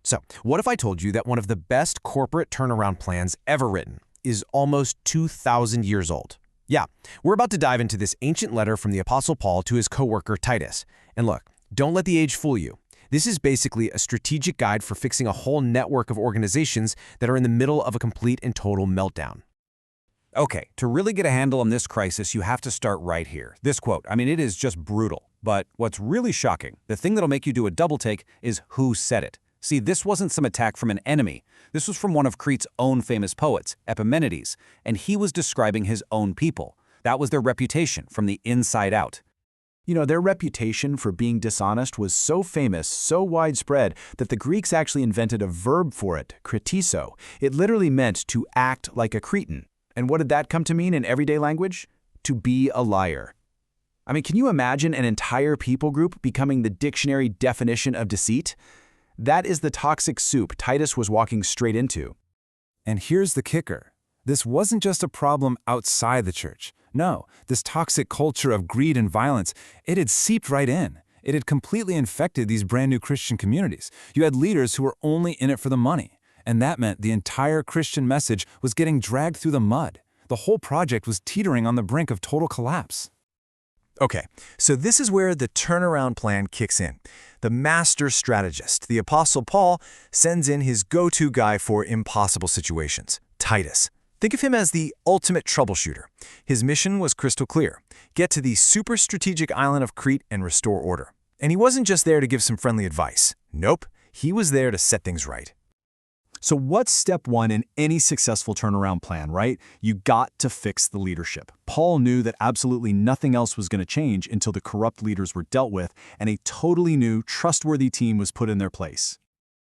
So, what if I told you that one of the best corporate turnaround plans ever written is almost 2,000 years old? Yeah, we're about to dive into this ancient letter from the Apostle Paul to his co-worker Titus. And look, don't let the age fool you. This is basically a strategic guide for fixing a whole network of organizations that are in the middle of a complete and total meltdown. Okay, to really get a handle on this crisis, you have to start right here. This quote, it is just brutal. But what's really shocking, the thing that'll make you do a double take, is who said it. See, this wasn't some attack from an enemy. This was from one of Crete's own famous poets, Epimenides, and he was describing his own people. That was their reputation from the inside out. Their reputation for being dishonest was so famous, so widespread, that the Greeks actually invented a verb for it, kritizo. It literally meant to act like a Cretan. And what did that come to mean in everyday language? To be a liar. Can you imagine an entire people group becoming the dictionary definition of deceit? That is the toxic soup Titus was walking straight into. And here's the kicker. This wasn't just a problem outside the church. No, this toxic culture of greed and violence, it had seeped right in. It had completely infected these brand new Christian communities. You had leaders who were only in it for the money. And that meant the entire Christian message was getting dragged through the mud. The whole project was teetering on the brink of total collapse. Okay, so this is where the turnaround plan kicks in. The master strategist, the Apostle Paul, sends in his go-to guy for impossible situations, Titus. Think of him as the ultimate troubleshooter. His mission was crystal clear: get to the super strategic island of Crete and restore order. And he wasn't just there to give some friendly advice. Nope, he was there to set things right. So what's step one in any successful turnaround plan, right? You got to fix the leadership. Paul knew that absolutely nothing else was going to change until the corrupt leaders were dealt with and a totally new, trustworthy team was put in their place.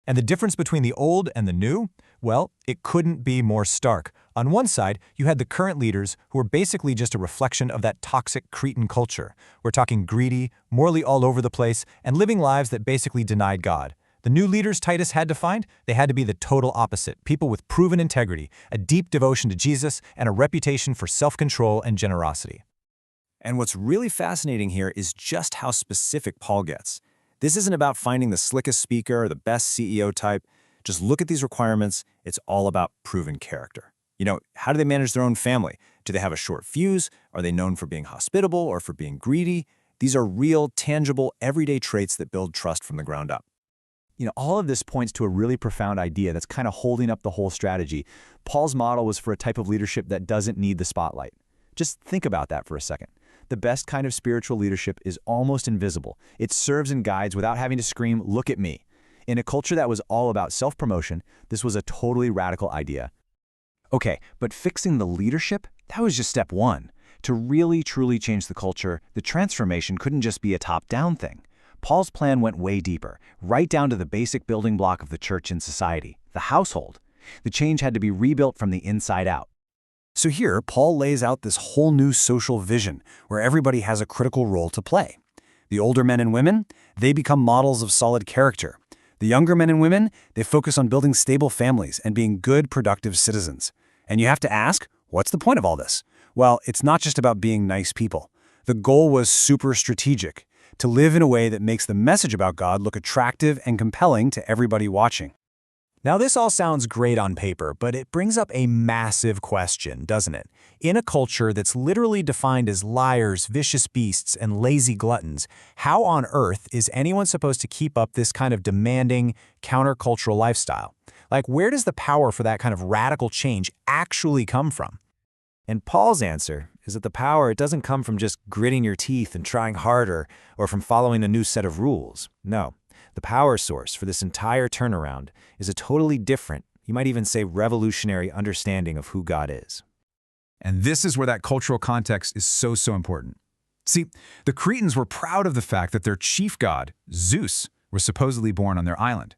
And the difference between the old and the new? Well, it couldn't be more stark. On one side, you had the current leaders who were basically just a reflection of that toxic Cretan culture. We're talking greedy, morally all over the place, and living lives that basically denied God. The new leaders Titus had to find, they had to be the total opposite, people with proven integrity, a deep devotion to Jesus, and a reputation for self-control and generosity. And what's really fascinating here is just how specific Paul gets. This isn't about finding the slickest speaker or the best CEO type. Just look at these requirements. It's all about proven character. How do they manage their own family? Do they have a short fuse? Are they known for being hospitable or for being greedy? These are real, tangible, everyday traits that build trust from the ground up. All of this points to a really profound idea that's kind of holding up the whole strategy. Paul's model was for a type of leadership that doesn't need the spotlight. Just think about that for a second. The best kind of spiritual leadership is almost invisible. It serves and guides without having to scream, "Look at me." In a culture that was all about self-promotion, this was a totally radical idea. Okay, but fixing the leadership, that was just step one. To really, truly change the culture, the transformation couldn't just be a top-down thing. Paul's plan went way deeper, right down to the basic building block of the church and society, the household. The change had to be rebuilt from the inside out. So here, Paul lays out this whole new social vision where everybody has a critical role to play. The older men and women, they become models of solid character. The younger men and women, they focus on building stable families and being good, productive citizens. And you have to ask, what's the point of all this? Well, it's not just about being nice people. The goal was super strategic: to live in a way that makes the message about God look attractive and compelling to everybody watching. Now, this all sounds great on paper, but it brings up a massive question, doesn't it? In a culture that's literally defined as liars, vicious beasts, and lazy gluttons, how on earth is anyone supposed to keep up this kind of demanding, countercultural lifestyle? Like, where does the power for that kind of radical change actually come from? And Paul's answer is that the power, it doesn't come from just gritting your teeth and trying harder or from following a new set of rules. No, the power source for this entire turnaround is a totally different, you might even say revolutionary understanding of who God is. And this is where that cultural context is so important. See, the Cretans were proud of the fact that their chief god, Zeus, was supposedly born on their island.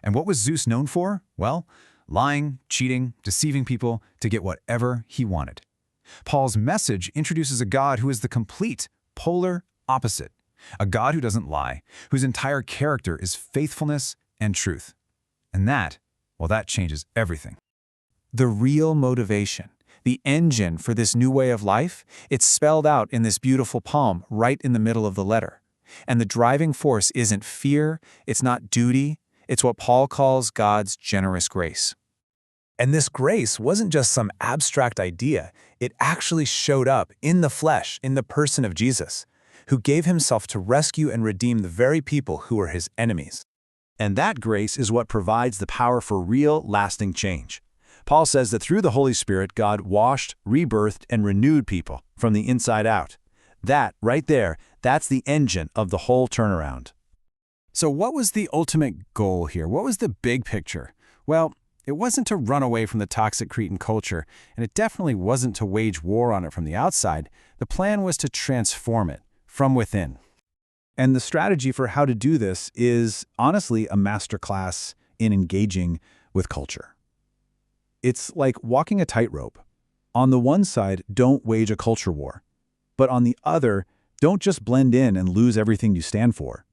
And what was Zeus known for? Well, lying, cheating, deceiving people to get whatever he wanted. Paul's message introduces a God who is the complete, polar opposite. A God who doesn't lie, whose entire character is faithfulness and truth. And that, well, that changes everything. The real motivation, the engine for this new way of life, it's spelled out in this beautiful poem right in the middle of the letter. And the driving force isn't fear, it's not duty, It's what Paul calls God's generous grace. And this grace wasn't just some abstract idea. It actually showed up in the flesh, in the person of Jesus, who gave himself to rescue and redeem the very people who were his enemies. And that grace is what provides the power for real, lasting change. Paul says that through the Holy Spirit, God washed, rebirthed, and renewed people from the inside out. That, right there, that's the engine of the whole turnaround. So what was the ultimate goal here? What was the big picture? Well, it wasn't to run away from the toxic Cretan culture, and it definitely wasn't to wage war on it from the outside. The plan was to transform it from within. And the strategy for how to do this is, honestly, a masterclass in engaging with culture. It's like walking a tightrope. On the one side, don't wage a culture war. But on the other, don't just blend in and lose everything you stand for.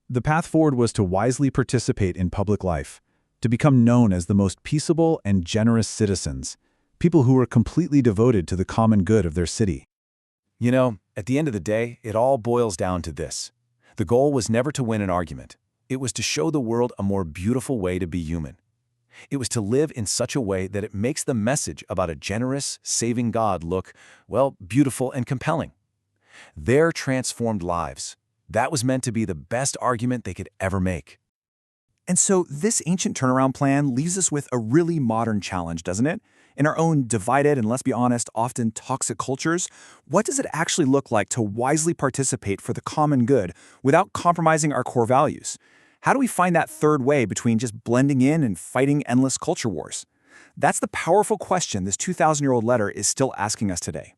The path forward was to wisely participate in public life, to become known as the most peaceable and generous citizens, people who were completely devoted to the common good of their city. You know, at the end of the day, it all boils down to this. The goal was never to win an argument. It was to show the world a more beautiful way to be human. It was to live in such a way that it makes the message about a generous, saving God look, well, beautiful and compelling. Their transformed lives, that was meant to be the best argument they could ever make. And so this ancient turnaround plan leaves us with a really modern challenge, doesn't it? In our own divided and, let's be honest, often toxic cultures, what does it actually look like to wisely participate for the common good without compromising our core values? How do we find that third way between just blending in and fighting endless culture wars? That's the powerful question this 2,000-year-old letter is still asking us today.